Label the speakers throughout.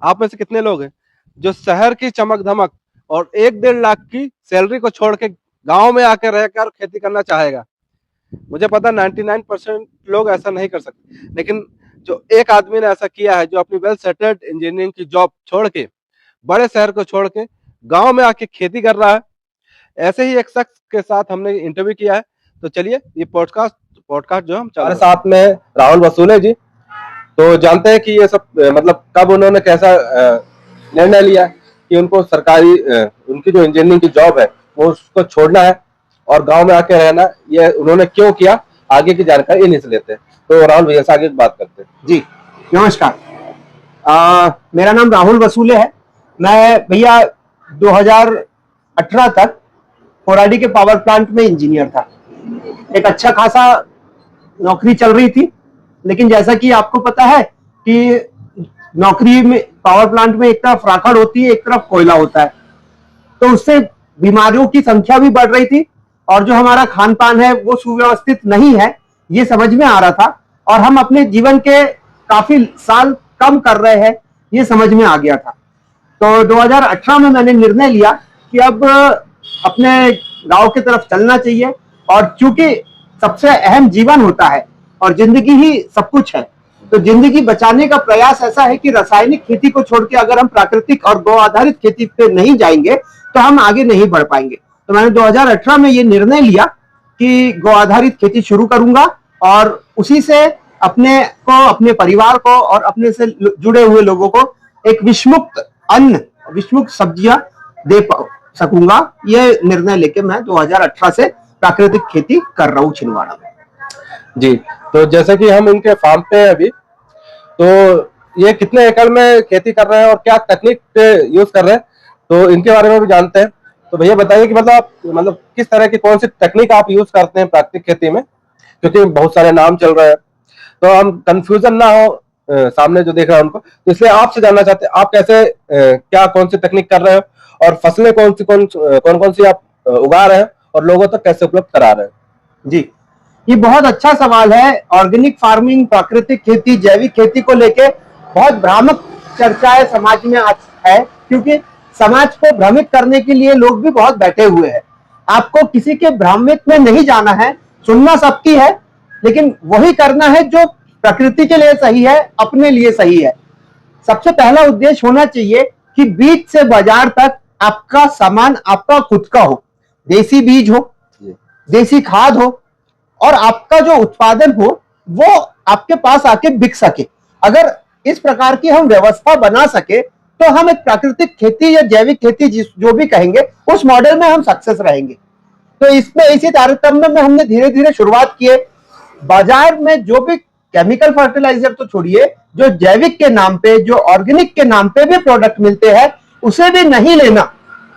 Speaker 1: आप में से कितने लोग हैं जो शहर की चमक धमक और 1-1.5 लाख की सैलरी को छोड़ के गांव में आकर रहकर खेती करना चाहेगा? मुझे पता 99% लोग ऐसा नहीं कर सकते, लेकिन जो एक आदमी ने ऐसा किया है, जो अपनी वेल सेटल्ड इंजीनियरिंग की जॉब छोड़ के, बड़े शहर को छोड़ के गांव में आके खेती कर रहा है। ऐसे ही एक शख्स के साथ हमने इंटरव्यू किया है। तो चलिए ये पॉडकास्ट जो हम हमारे साथ में राहुल वसूले जी। तो जानते हैं कि ये सब मतलब कब उन्होंने कैसा निर्णय लिया कि उनको सरकारी उनकी जो इंजीनियरिंग की जॉब है वो उसको छोड़ना है और गांव में आके रहना, ये उन्होंने क्यों किया, आगे की जानकारी इन्हीं से लेते हैं। तो राहुल भैया से आगे बात करते हैं।
Speaker 2: जी नमस्कार। मेरा नाम राहुल वसूले है। मैं भैया 2018 तक कोराडी के पावर प्लांट में इंजीनियर था। एक अच्छा खासा नौकरी चल रही थी, लेकिन जैसा कि आपको पता है कि नौकरी में पावर प्लांट में एक तरफ राखड़ होती है, एक तरफ कोयला होता है, तो उससे बीमारियों की संख्या भी बढ़ रही थी और जो हमारा खान पान है वो सुव्यवस्थित नहीं है, ये समझ में आ रहा था। और हम अपने जीवन के काफी साल कम कर रहे हैं, ये समझ में आ गया था। तो 2018 में मैंने निर्णय लिया कि अब अपने गांव की तरफ चलना चाहिए, और चूंकि सबसे अहम जीवन होता है और जिंदगी ही सब कुछ है, तो जिंदगी बचाने का प्रयास ऐसा है कि रासायनिक खेती को छोड़ के अगर हम प्राकृतिक और गौ आधारित खेती पे नहीं जाएंगे तो हम आगे नहीं बढ़ पाएंगे। तो मैंने 2018 में ये निर्णय लिया कि गौ आधारित खेती शुरू करूंगा और उसी से अपने को, अपने परिवार को और अपने से जुड़े हुए लोगों को एक विषमुक्त अन्न, विषमुक्त सब्जियां दे सकूंगा। ये निर्णय लेके मैं 2018 से प्राकृतिक खेती कर रहा हूँ छिंदवाड़ा में।
Speaker 1: जी, तो जैसे कि हम इनके फार्म पे हैं अभी, तो ये कितने एकड़ में खेती कर रहे हैं और क्या तकनीक यूज कर रहे हैं, तो इनके बारे में भी जानते हैं। तो भैया बताइए कि मतलब किस तरह की कौन सी तकनीक आप यूज करते हैं प्राकृतिक खेती में, क्योंकि बहुत सारे नाम चल रहे हैं, तो हम कंफ्यूजन ना हो सामने जो देख रहा है उनको। तो इसलिए आपसे जानना चाहते हैं, आप कैसे क्या कौन सी तकनीक कर रहे हो और फसलें कौन सी आप उगा रहे हैं और लोगों तक कैसे उपलब्ध करा रहे हैं?
Speaker 2: जी, ये बहुत अच्छा सवाल है। ऑर्गेनिक फार्मिंग, प्राकृतिक खेती, जैविक खेती को लेके बहुत भ्रामक चर्चाएं समाज में आज है, क्योंकि समाज को भ्रमित करने के लिए लोग भी बहुत बैठे हुए हैं। आपको किसी के भ्रमित में नहीं जाना है, सुनना सबकी है, लेकिन वही करना है जो प्रकृति के लिए सही है, अपने लिए सही है। सबसे पहला उद्देश्य होना चाहिए कि बीज से बाजार तक आपका सामान आपका खुद का हो, देसी बीज हो, देसी खाद हो, और आपका जो उत्पादन हो वो आपके पास आके बिक सके। अगर इस प्रकार की हम व्यवस्था बना सके तो हम एक प्राकृतिक खेती या जैविक खेती जो भी कहेंगे उस मॉडल में हम सक्सेस रहेंगे। तो इसमें इसी तारतम्य में हमने धीरे धीरे शुरुआत की है। बाजार में जो भी केमिकल फर्टिलाइजर तो छोड़िए, जो जैविक के नाम पे, जो ऑर्गेनिक के नाम पे भी प्रोडक्ट मिलते हैं, उसे भी नहीं लेना,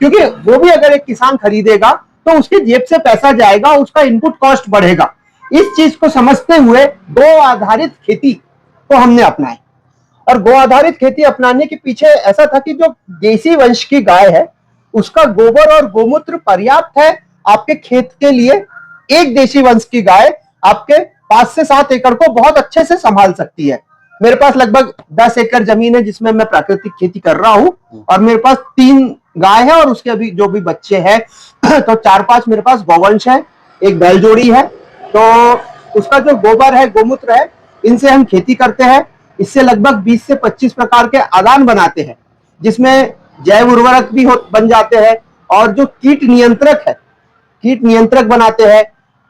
Speaker 2: क्योंकि वो भी अगर एक किसान खरीदेगा तो उसकी जेब से पैसा जाएगा, उसका इनपुट कॉस्ट बढ़ेगा। इस चीज को समझते हुए गो आधारित खेती को हमने अपनाया। और गो आधारित खेती अपनाने के पीछे ऐसा था कि जो देसी वंश की गाय है उसका गोबर और गोमूत्र पर्याप्त है आपके खेत के लिए। एक देसी वंश की गाय आपके 5 से 7 एकड़ को बहुत अच्छे से संभाल सकती है। मेरे पास लगभग 10 एकड़ जमीन है जिसमें मैं प्राकृतिक खेती कर रहा हूं, और मेरे पास 3 गाय है और उसके अभी जो भी बच्चे हैं तो 4-5 मेरे पास गौवंश है, एक बैल जोड़ी है। तो उसका जो गोबर है, गोमूत्र है, इनसे हम खेती करते हैं। इससे लगभग 20 से 25 प्रकार के आदान बनाते हैं, जिसमें जैव उर्वरक भी बन जाते हैं, और जो कीट नियंत्रक है, कीट नियंत्रक बनाते हैं,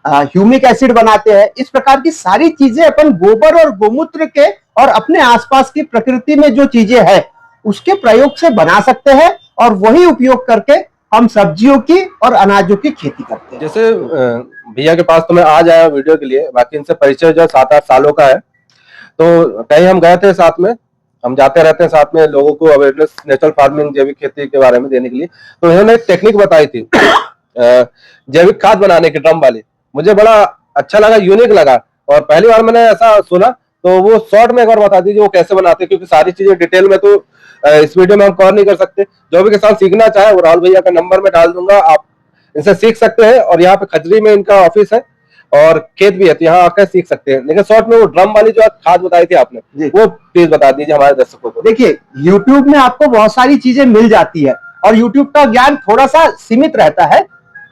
Speaker 2: ह्यूमिक एसिड बनाते हैं। इस प्रकार की सारी चीजें अपन गोबर और गोमूत्र के और अपने आसपास की प्रकृति में जो चीजें हैं उसके प्रयोग से बना सकते हैं, और वही उपयोग करके हम सब्जियों की और अनाजों की खेती करते हैं।
Speaker 1: जैसे भैया के पास तो मैं आज आया वीडियो के लिए, बाकी इनसे परिचय जो 7-8 सालों का है। तो कहीं हम गए थे साथ में, हम जाते रहते हैं साथ में लोगों को अवेयरनेस नेचुरल फार्मिंग, जैविक खेती के बारे में देने के लिए। तो इन्होंने एक टेक्निक बताई थी जैविक खाद बनाने की, ड्रम वाली। मुझे बड़ा अच्छा लगा, यूनिक लगा, और पहली बार मैंने ऐसा सुना। तो वो शॉर्ट में एक बार बता दीजिए वो कैसे बनाते हैं, क्योंकि सारी चीजें डिटेल में तो इस वीडियो में हम कवर नहीं कर सकते। जो भी किसान सीखना चाहे वो राहुल भैया का नंबर में डाल दूंगा, आप इनसे सीख सकते हैं। और यहाँ पे खजरी में इनका ऑफिस है, और खेत भी है, तो यहाँ आकर सीख सकते हैं। लेकिन शॉर्ट में वो ड्रम वाली जो खाद बताई थी आपने, वो प्लीज बता दीजिए हमारे दर्शकों को।
Speaker 2: देखिए, YouTube में आपको बहुत सारी चीजें मिल जाती है और YouTube का ज्ञान थोड़ा सा सीमित रहता है।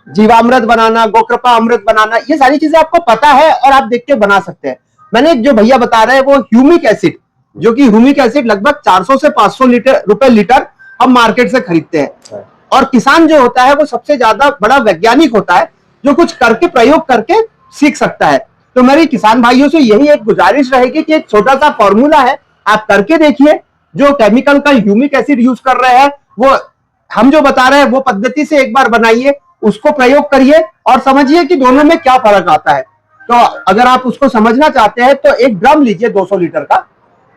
Speaker 2: जीवामृत बनाना, गोकृपा अमृत बनाना, ये सारी चीजें आपको पता है और आप देख के बना सकते हैं। मैंने जो भैया बता रहे हैं वो ह्यूमिक एसिड, जो कि ह्यूमिक एसिड लगभग 400 से 500 रुपए लीटर हम मार्केट से खरीदते हैं। और किसान जो होता है वो सबसे ज्यादा बड़ा वैज्ञानिक होता है, जो कुछ करके प्रयोग करके सीख सकता है। तो मेरी किसान भाइयों से यही एक गुजारिश रहेगी कि एक छोटा सा फॉर्मूला है, आप करके देखिए। जो केमिकल का ह्यूमिक एसिड यूज कर रहे हैं, वो हम जो बता रहे हैं वो पद्धति से एक बार बनाइए, उसको प्रयोग करिए और समझिए कि दोनों में क्या फर्क आता है। तो अगर आप उसको समझना चाहते हैं तो एक ड्रम लीजिए 200 लीटर का,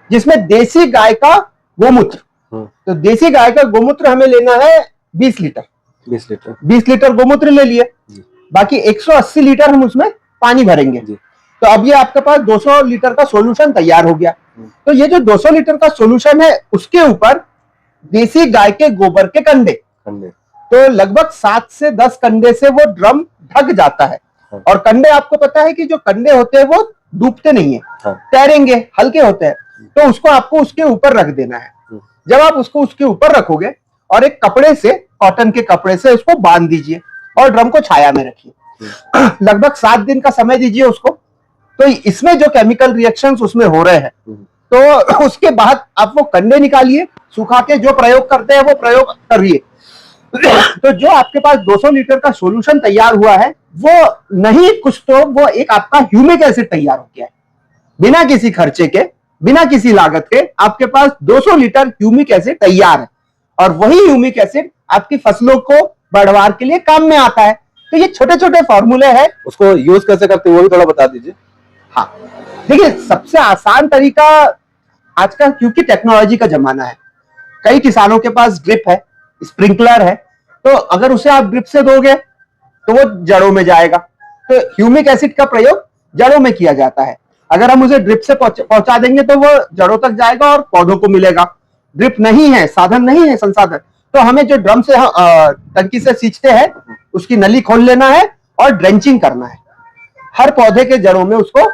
Speaker 2: जिसमें देसी गाय का गोमूत्र, तो देसी गाय का गोमूत्र हमें लेना है 20 लीटर। 20 लीटर गोमूत्र ले लिए, बाकी 180 लीटर हम उसमें पानी भरेंगे। तो अब ये आपके पास 200 लीटर का सॉल्यूशन तैयार हो गया। तो ये जो 200 लीटर का सॉल्यूशन है, उसके ऊपर देसी गाय के गोबर के कंडे, तो लगभग 7 से 10 कंडे से वो ड्रम ढक जाता है। और कंडे आपको पता है कि जो कंडे होते हैं वो डूबते नहीं है, तैरेंगे, हल्के होते हैं। तो उसको आपको उसके ऊपर रख देना है। जब आप उसको उसके ऊपर रखोगे और एक कपड़े से, कॉटन के कपड़े से उसको बांध दीजिए और ड्रम को छाया में रखिए। लगभग 7 दिन का समय दीजिए उसको। तो इसमें जो केमिकल रिएक्शंस उसमें हो रहे हैं, तो उसके बाद आप वो कंडे निकालिए, सुखा के जो प्रयोग करते हैं वो प्रयोग करिए। तो जो आपके पास 200 लीटर का सॉल्यूशन तैयार हुआ है, वो नहीं कुछ तो वो एक आपका ह्यूमिक एसिड तैयार हो गया है। बिना किसी खर्चे के, बिना किसी लागत के आपके पास 200 लीटर ह्यूमिक एसिड तैयार है। और वही ह्यूमिक एसिड आपकी फसलों को बढ़वार के लिए काम में आता है। तो ये छोटे छोटे फॉर्मूले हैं।
Speaker 1: उसको यूज कैसे करते हैं वो भी थोड़ा बता दीजिए।
Speaker 2: हाँ, देखिए, सबसे आसान तरीका आज का, क्योंकि टेक्नोलॉजी का जमाना है, कई किसानों के पास ड्रिप है, स्प्रिंकलर है, तो अगर उसे आप ड्रिप से दोगे तो वो जड़ों में जाएगा। तो ह्यूमिक एसिड का प्रयोग जड़ों में किया जाता है। अगर हम उसे ड्रिप से पहुंचा देंगे तो वो जड़ों तक जाएगा और पौधों को मिलेगा। ड्रिप नहीं है, साधन नहीं है, संसाधन, तो हमें जो ड्रम से टंकी से सींचते हैं उसकी नली खोल लेना है और ड्रेंचिंग करना है। हर पौधे के जड़ों में उसको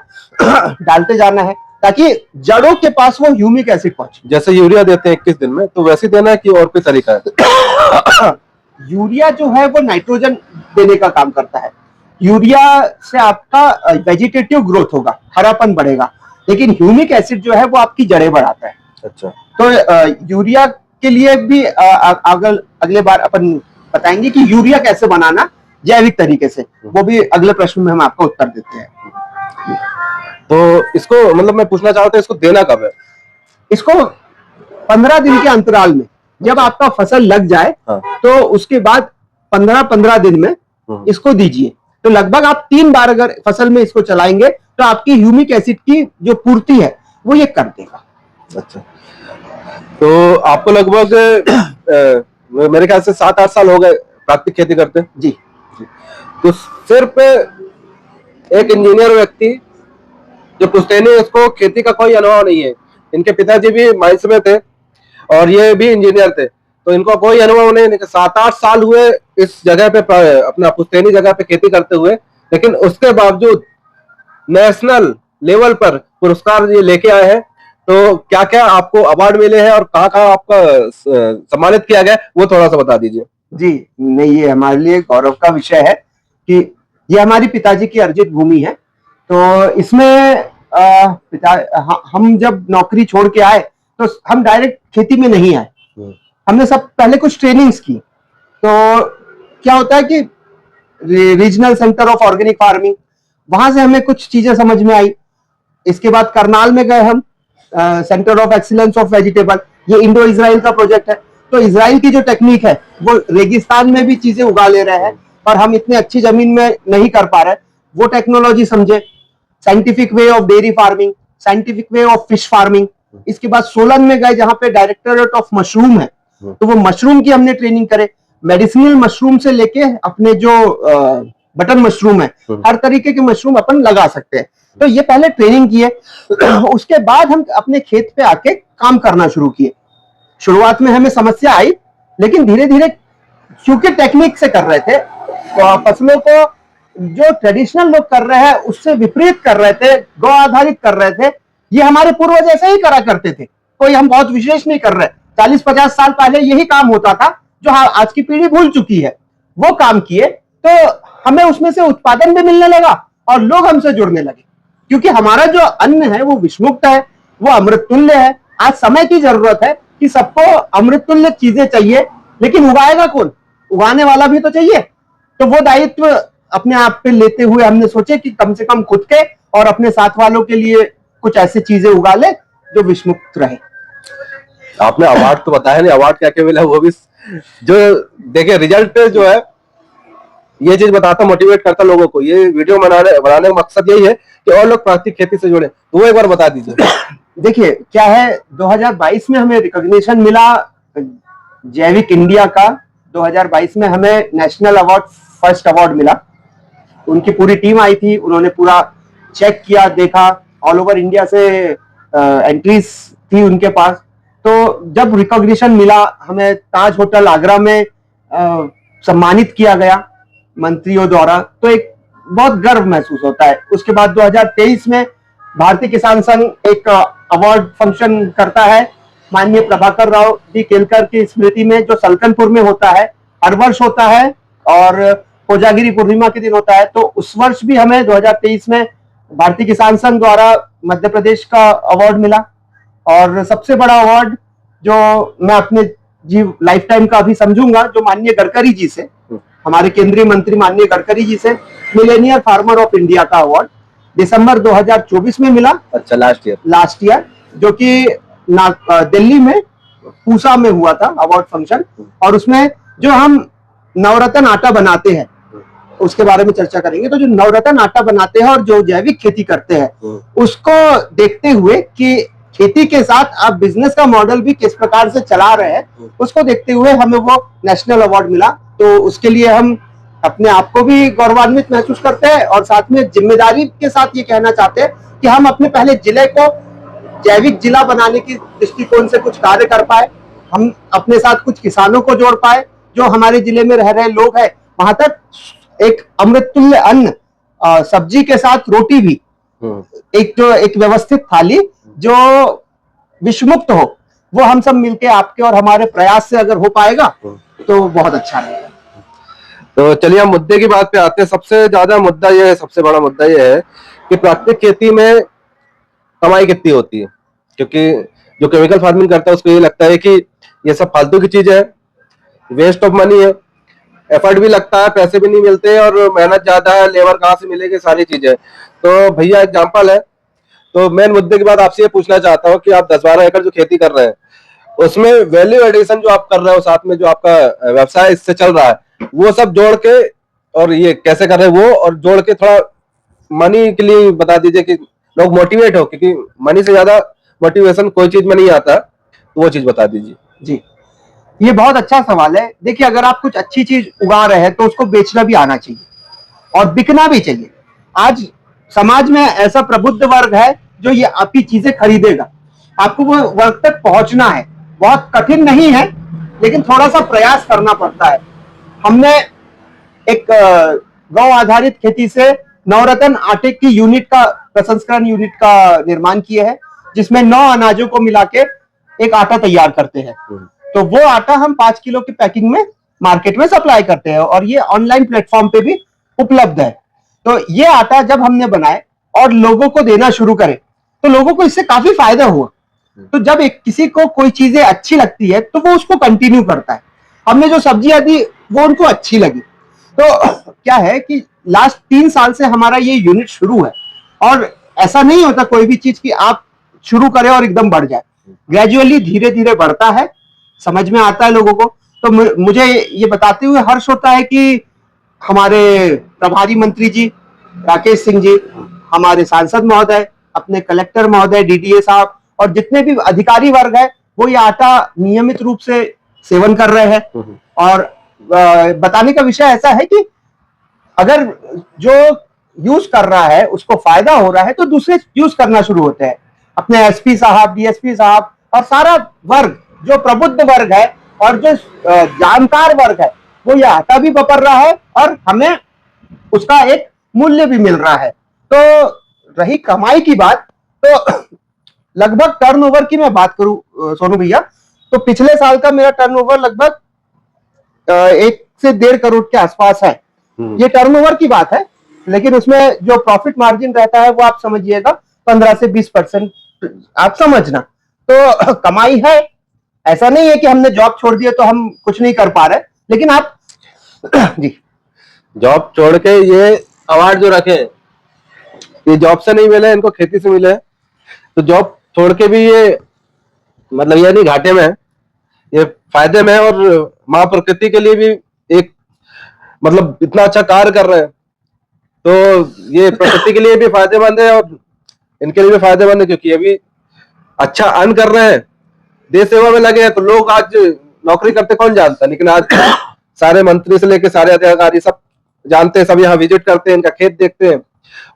Speaker 2: डालते जाना है ताकि जड़ों के पास वो ह्यूमिक एसिड पहुंचे।
Speaker 1: जैसे यूरिया देते हैं 21 दिन में, तो वैसे देना है कि और कोई तरीका है?
Speaker 2: यूरिया जो है वो नाइट्रोजन देने का काम करता है। यूरिया से आपका वेजिटेटिव ग्रोथ होगा, हरापन बढ़ेगा, लेकिन ह्यूमिक एसिड जो है वो आपकी जड़ें बढ़ाता है।
Speaker 1: अच्छा,
Speaker 2: तो यूरिया के लिए भी अगले बार अपन बताएंगे कि यूरिया कैसे बनाना जैविक तरीके से, वो भी अगले प्रश्न में हम आपको उत्तर देते हैं।
Speaker 1: तो इसको मतलब मैं पूछना चाहता हूँ, इसको देना कब है?
Speaker 2: इसको 15 दिन के अंतराल में, जब आपका फसल लग जाए, तो उसके बाद 15-15 दिन में इसको दीजिए। तो लगभग आप 3 बार अगर फसल में इसको चलाएंगे तो आपकी ह्यूमिक एसिड की जो पूर्ति है वो ये कर देगा।
Speaker 1: अच्छा, तो आपको लगभग मेरे ख्याल से 7-8 साल हो गए प्राकृतिक खेती करते हैं
Speaker 2: जी।
Speaker 1: तो सिर्फ एक इंजीनियर व्यक्ति जो पुश्तैनी, उसको खेती का कोई अनुभव नहीं है। इनके पिताजी भी माइंस में थे और ये भी इंजीनियर थे, तो इनको कोई अनुभव नहीं। 7-8 साल हुए इस जगह पे, अपना पुश्तैनी जगह पे खेती करते हुए, लेकिन उसके बावजूद नेशनल लेवल पर पुरस्कार ये लेके आए हैं। तो क्या क्या आपको अवार्ड मिले हैं और कहाँ कहाँ आपका सम्मानित किया गया, वो थोड़ा सा बता दीजिए।
Speaker 2: जी, नहीं, ये हमारे लिए गौरव का विषय है कि ये हमारी पिताजी की अर्जित भूमि है। तो इसमें हम जब नौकरी छोड़ के आए तो हम डायरेक्ट खेती में नहीं आए, हमने सब पहले कुछ ट्रेनिंग्स की। तो क्या होता है कि regional centre of organic farming, वहां से हमें कुछ चीजें समझ में आई। इसके बाद करनाल में गए हम, centre of excellence of vegetable, ये इंडो इजराइल का प्रोजेक्ट है। तो इजराइल की जो टेक्निक है वो रेगिस्तान में भी चीजें उगा ले रहे हैं और हम इतनी अच्छी जमीन में नहीं कर पा रहे, वो टेक्नोलॉजी समझे। Scientific way of dairy farming, scientific way of fish farming. इसके बाद सोलन में गए जहां पे डायरेक्टरेट ऑफ मशरूम है, तो वो मशरूम की हमने ट्रेनिंग करे। मेडिसिनल मशरूम से लेके अपने जो बटन मशरूम है, हर तरीके के मशरूम अपन लगा सकते हैं। तो ये पहले ट्रेनिंग की है। उसके बाद हम अपने खेत पे आके काम करना शुरू किए। शुरुआत में हमें समस्या आई, लेकिन धीरे धीरे क्योंकि टेक्निक से कर रहे थे, तो फसलों को जो ट्रेडिशनल लोग कर रहे हैं उससे विपरीत कर रहे थे, गौ आधारित कर रहे थे। ये हमारे पूर्वज ऐसे ही करा करते थे, कोई हम बहुत विशेष नहीं कर रहे। 40-50 साल पहले यही काम होता था जो आज की पीढ़ी भूल चुकी है, वो काम किए तो हमें उसमें से उत्पादन भी मिलने लगा और लोग हमसे जुड़ने लगे, क्योंकि हमारा जो अन्न है वो विषमुक्त है, वो अमृत तुल्य है। आज समय की जरूरत है कि सबको अमृत तुल्य चीजें चाहिए, लेकिन उगाएगा कौन? उगाने वाला भी तो चाहिए। तो वो दायित्व अपने आप पे लेते हुए हमने सोचे कि कम से कम खुद के और अपने साथ वालों के लिए कुछ ऐसी चीजें उगा ले जो विषमुक्त रहे।
Speaker 1: आपने अवार्ड तो बताया नहीं, अवार्ड क्या क्या मिला वो भी जो देखिए रिजल्ट जो है ये चीज बताता, मोटिवेट करता लोगों को। ये वीडियो बनाने का मकसद यही है कि और लोग प्राकृतिक खेती से जुड़े, तो वो एक बार बता दीजिए।
Speaker 2: देखिए क्या है, 2022 में हमें रिकॉग्निशन मिला जैविक इंडिया का। 2022 में हमें नेशनल अवार्ड, फर्स्ट अवार्ड मिला। उनकी पूरी टीम आई थी, उन्होंने पूरा चेक किया, देखा, ऑल ओवर इंडिया से एंट्रीज थी उनके पास। तो जब रिकॉग्निशन मिला, हमें ताज होटल आगरा में सम्मानित किया गया मंत्रियों द्वारा, तो एक बहुत गर्व महसूस होता है। उसके बाद 2023 में भारतीय किसान संघ एक अवार्ड फंक्शन करता है माननीय प्रभाकर राव जी केलकर की स्मृति में, जो सलकनपुर में होता है, हर वर्ष होता है और कोजागिरी पूर्णिमा के दिन होता है। तो उस वर्ष भी हमें 2023 में भारतीय किसान संघ द्वारा मध्य प्रदेश का अवार्ड मिला। और सबसे बड़ा अवार्ड जो मैं अपने लाइफ टाइम का अभी समझूंगा, जो माननीय गडकरी जी से, हमारे केंद्रीय मंत्री माननीय गडकरी जी से मिलेनियर फार्मर ऑफ इंडिया का अवार्ड दिसंबर 2024 में मिला।
Speaker 1: अच्छा, लास्ट ईयर,
Speaker 2: जो कि दिल्ली में पूसा में हुआ था अवार्ड फंक्शन। और उसमें जो हम नवरत्न आटा बनाते हैं उसके बारे में चर्चा करेंगे। तो जो नवरत्न आटा बनाते हैं और जो जैविक खेती करते हैं, उसको देखते हुए कि खेती के साथ आप बिजनेस का मॉडल भी किस प्रकार से चला रहे हैं, उसको देखते हुए हमें वो नेशनल अवार्ड मिला। तो उसके लिए हम अपने आप को भी गौरवान्वित महसूस करते हैं और साथ में जिम्मेदारी के साथ ये कहना चाहते हैं कि हम अपने पहले जिले को जैविक जिला बनाने की दृष्टिकोण से कुछ कार्य कर पाए, हम अपने साथ कुछ किसानों को जोड़ पाए, जो हमारे जिले में रह रहे लोग हैं वहां तक एक अमृततुल्य अन्न, सब्जी के साथ रोटी भी, एक व्यवस्थित थाली जो विषमुक्त हो, वो हम सब मिलके आपके और हमारे प्रयास से अगर हो पाएगा तो बहुत अच्छा रहेगा।
Speaker 1: तो चलिए हम मुद्दे की बात पे आते हैं। सबसे ज्यादा मुद्दा ये है, सबसे बड़ा मुद्दा ये है कि प्राकृतिक खेती में कमाई कितनी होती है, क्योंकि जो केमिकल फार्मिंग करता है उसको ये लगता है कि ये सब फालतू की चीज है, वेस्ट ऑफ मनी है, एफर्ट भी लगता है, पैसे भी नहीं मिलते और मेहनत ज्यादा है, लेबर कहाँ से मिलेगी, सारी चीजें। तो भैया एग्जाम्पल है। तो मेन मुद्दे की बात आपसे ये पूछना चाहता हूँ कि आप 10-12 एकड़ जो खेती कर रहे हैं उसमें वैल्यू एडिशन जो आप कर रहे हो, साथ में जो आपका व्यवसाय इससे चल रहा है, वो सब जोड़ के और ये कैसे कर रहे हैं वो, और जोड़ के थोड़ा मनी के लिए बता दीजिए कि लोग मोटिवेट हो, क्योंकि मनी से ज्यादा मोटिवेशन कोई चीज में नहीं आता, तो वो चीज बता दीजिए।
Speaker 2: जी, ये बहुत अच्छा सवाल है। देखिए, अगर आप कुछ अच्छी चीज उगा रहे हैं तो उसको बेचना भी आना चाहिए और बिकना भी चाहिए। आज समाज में ऐसा प्रबुद्ध वर्ग है जो ये आपकी चीजें खरीदेगा। आपको वो वर्ग तक पहुंचना है, बहुत कठिन नहीं है, लेकिन थोड़ा सा प्रयास करना पड़ता है। हमने एक गौ आधारित खेती से नवरत्न आटे की यूनिट का, प्रसंस्करण यूनिट का निर्माण किया है, जिसमें 9 अनाजों को मिला के एक आटा तैयार करते हैं। तो वो आटा हम 5 किलो की पैकिंग में मार्केट में सप्लाई करते हैं और ये ऑनलाइन प्लेटफॉर्म पे भी उपलब्ध है। तो ये आटा जब हमने बनाए और लोगों को देना शुरू करे तो लोगों को इससे काफी फायदा हुआ। तो जब एक किसी को कोई चीजें अच्छी लगती है तो वो उसको कंटिन्यू करता है। हमने जो सब्जियां दी वो उनको अच्छी लगी। तो क्या है कि लास्ट 3 साल से हमारा ये यूनिट शुरू है और ऐसा नहीं होता कोई भी चीज कि आप शुरू करें और एकदम बढ़ जाए। ग्रेजुअली धीरे धीरे बढ़ता है, समझ में आता है लोगों को। तो मुझे ये बताते हुए हर्ष होता है कि हमारे प्रभारी मंत्री जी राकेश सिंह जी, हमारे सांसद महोदय, अपने कलेक्टर महोदय, डीडीए साहब और जितने भी अधिकारी वर्ग है वो ये आटा नियमित रूप से सेवन कर रहे हैं। और बताने का विषय ऐसा है कि अगर जो यूज कर रहा है उसको फायदा हो रहा है तो दूसरे यूज करना शुरू होते हैं। अपने एसपी साहब, डीएसपी साहब और सारा वर्ग जो प्रबुद्ध वर्ग है और जो जानकार वर्ग है वो ये आटा भी बपर रहा है और हमें उसका एक मूल्य भी मिल रहा है। तो रही कमाई की बात, तो लगभग टर्नओवर की मैं बात करूं सोनू भैया, तो पिछले साल का मेरा टर्नओवर लगभग 1 से 1.5 करोड़ के आसपास है। ये टर्नओवर की बात है, लेकिन उसमें जो प्रॉफिट मार्जिन रहता है वो आप समझिएगा 15 से 20%, आप समझना। तो कमाई है, ऐसा नहीं है कि हमने जॉब छोड़ दिया तो हम कुछ नहीं कर पा रहे, लेकिन आप जी
Speaker 1: जॉब छोड़ के ये अवार्ड जो रखे, ये जॉब से नहीं मिले, इनको खेती से मिले। तो जॉब छोड़ के भी ये मतलब ये नहीं घाटे में है, ये फायदे में है। और माँ प्रकृति के लिए भी एक मतलब इतना अच्छा कार्य कर रहे हैं, तो ये प्रकृति के लिए भी फायदेमंद है और इनके लिए भी फायदेमंद है, क्योंकि ये भी अच्छा अर्न कर रहे हैं, देश सेवा में लगे हैं। तो लोग आज नौकरी करते कौन जानता, लेकिन आज सारे मंत्री से लेके सारे अधिकारी सब जानते हैं, सब यहाँ विजिट करते हैं, इनका खेत देखते हैं,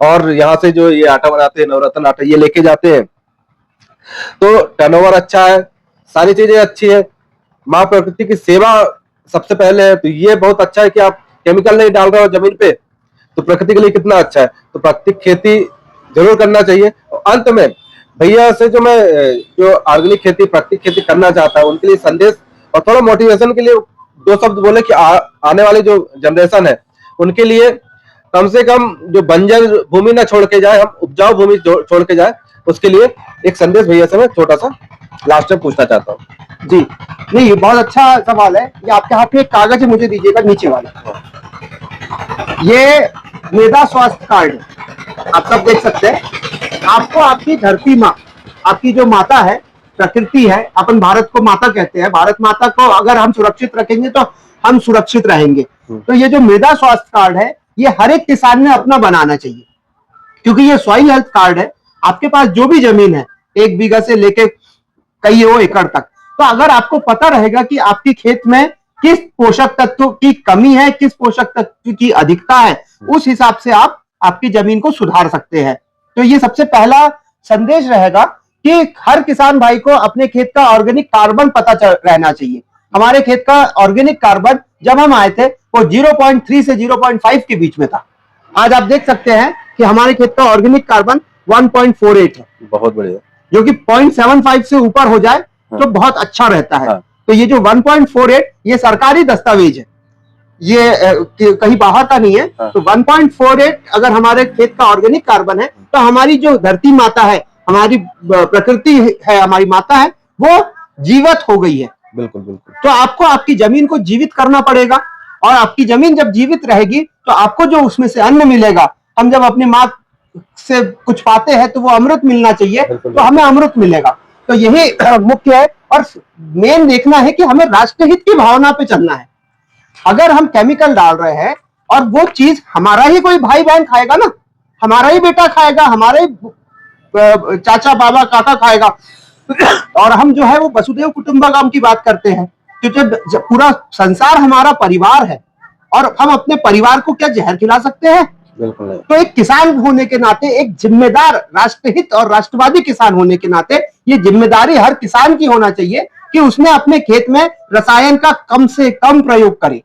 Speaker 1: और यहाँ से जो ये आटा बनाते हैं, नवरत्न आटा, ये लेके जाते हैं। तो टर्नओवर अच्छा है, सारी चीजें अच्छी है, माँ प्रकृति की सेवा सबसे पहले है। तो ये बहुत अच्छा है कि आप केमिकल नहीं डाल रहे हो जमीन पे, तो प्रकृति के लिए कितना अच्छा है। तो प्राकृतिक खेती जरूर करना चाहिए। और अंत में भैया से जो मैं जो ऑर्गेनिक खेती, प्राकृतिक खेती करना चाहता है, उनके लिए संदेश और थोड़ा मोटिवेशन के लिए 2 शब्द बोले कि आने वाली जो जनरेशन है उनके लिए कम से कम जो बंजर भूमि ना छोड़ के जाए, हम उपजाऊ भूमि छोड़ के जाए, उसके लिए एक संदेश भैया से मैं छोटा सा लास्ट में पूछना चाहता हूँ।
Speaker 2: जी नहीं, ये बहुत अच्छा सवाल है। ये आपके हाथ में एक कागज है, मुझे दीजिएगा, नीचे वाला। ये मृदा स्वास्थ्य कार्ड है, आप सब देख सकते हैं। आपको आपकी धरती माँ, आपकी जो माता है, प्रकृति है, अपन भारत को माता कहते हैं, भारत माता को अगर हम सुरक्षित रखेंगे तो हम सुरक्षित रहेंगे। तो ये जो मृदा स्वास्थ्य कार्ड है, ये हर एक किसान ने अपना बनाना चाहिए, क्योंकि ये सॉइल हेल्थ कार्ड है। आपके पास जो भी जमीन है, 1 बीघा से लेके कई एकड़ तक, तो अगर आपको पता रहेगा कि आपकी खेत में किस पोषक तत्व की कमी है, किस पोषक तत्व की अधिकता है, उस हिसाब से आप आपकी जमीन को सुधार सकते हैं। तो ये सबसे पहला संदेश रहेगा कि हर किसान भाई को अपने खेत का ऑर्गेनिक कार्बन पता रहना चाहिए। हमारे खेत का ऑर्गेनिक कार्बन जब हम आए थे वो 0.3 से 0.5 के बीच में था। आज आप देख सकते हैं कि हमारे खेत का ऑर्गेनिक कार्बन 1.48 है, बहुत बढ़िया, जो कि 0.75 से ऊपर हो जाए तो बहुत अच्छा रहता है। तो ये जो 1.48 ये सरकारी दस्तावेज है, ये कहीं बाहर का नहीं है। तो 1.48 अगर हमारे खेत का ऑर्गेनिक कार्बन है, तो हमारी जो धरती माता है, हमारी प्रकृति है, हमारी माता है, वो जीवित हो गई है।
Speaker 1: बिल्कुल बिल्कुल।
Speaker 2: तो आपको आपकी जमीन को जीवित करना पड़ेगा, और आपकी जमीन जब जीवित रहेगी तो आपको जो उसमें से अन्न मिलेगा, हम जब अपनी माँ से कुछ पाते हैं तो वो अमृत मिलना चाहिए, तो हमें अमृत मिलेगा। तो यही मुख्य है। और मेन देखना है कि हमें राष्ट्रहित की भावना पे चलना है। अगर हम केमिकल डाल रहे हैं और वो चीज हमारा ही कोई भाई बहन खाएगा ना, हमारा ही बेटा खाएगा, हमारे चाचा बाबा काका खाएगा, और हम जो है वो वसुधैव कुटुंबकम की बात करते हैं, क्योंकि पूरा संसार हमारा परिवार है, और हम अपने परिवार को क्या जहर खिला सकते हैं?
Speaker 1: बिल्कुल नहीं।
Speaker 2: तो एक किसान होने के नाते, एक जिम्मेदार राष्ट्रहित और राष्ट्रवादी किसान होने के नाते, ये जिम्मेदारी हर किसान की होना चाहिए कि उसने अपने खेत में रसायन का कम से कम प्रयोग करे।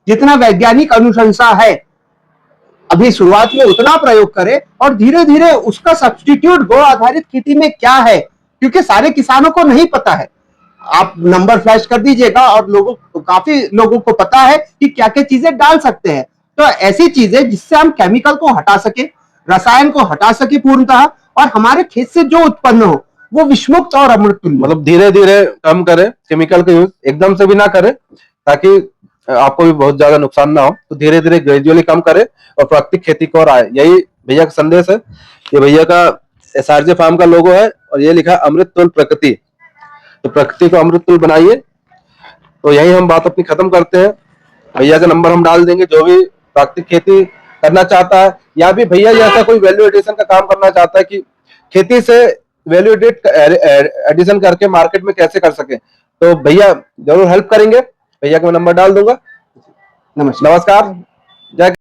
Speaker 2: जितना वैज्ञानिक अनुशंसा है अभी शुरुआत में उतना प्रयोग करे, और धीरे धीरे उसका सब्स्टिट्यूट गो आधारित खेती में क्या है, क्योंकि सारे किसानों को नहीं पता है। आप नंबर फ्लैश कर दीजिएगा और काफी लोगों को पता है कि क्या क्या चीजें डाल सकते हैं। तो ऐसी चीजें जिससे हम केमिकल को हटा सके, रसायन को हटा सके पूर्णतः, और हमारे खेत से जो उत्पन्न हो वो विषमुक्त और अमृत,
Speaker 1: मतलब धीरे धीरे कम करे, केमिकल का यूज एकदम से भी ना करे, ताकि आपको भी बहुत ज्यादा नुकसान ना हो। तो धीरे धीरे ग्रेजुअली कम करे और प्राकृतिक खेती को और आए, यही भैया का संदेश है। ये भैया का एसआरजे फार्म का लोगो है, और ये लिखा अमृत तुल प्रकृति। तो प्रकृति को अमृत तुल बनाइए। तो यही हम बात अपनी खत्म करते हैं। भैया का नंबर हम डाल देंगे, जो भी प्राकृतिक खेती करना चाहता है, या भी भैया जैसा कोई वैल्यू एडिशन का काम करना चाहता है कि खेती से वैल्यू एडिशन करके मार्केट में कैसे कर सके, तो भैया जरूर हेल्प करेंगे। भैया का मैं नंबर डाल दूंगा।
Speaker 2: नमस्कार।
Speaker 1: जय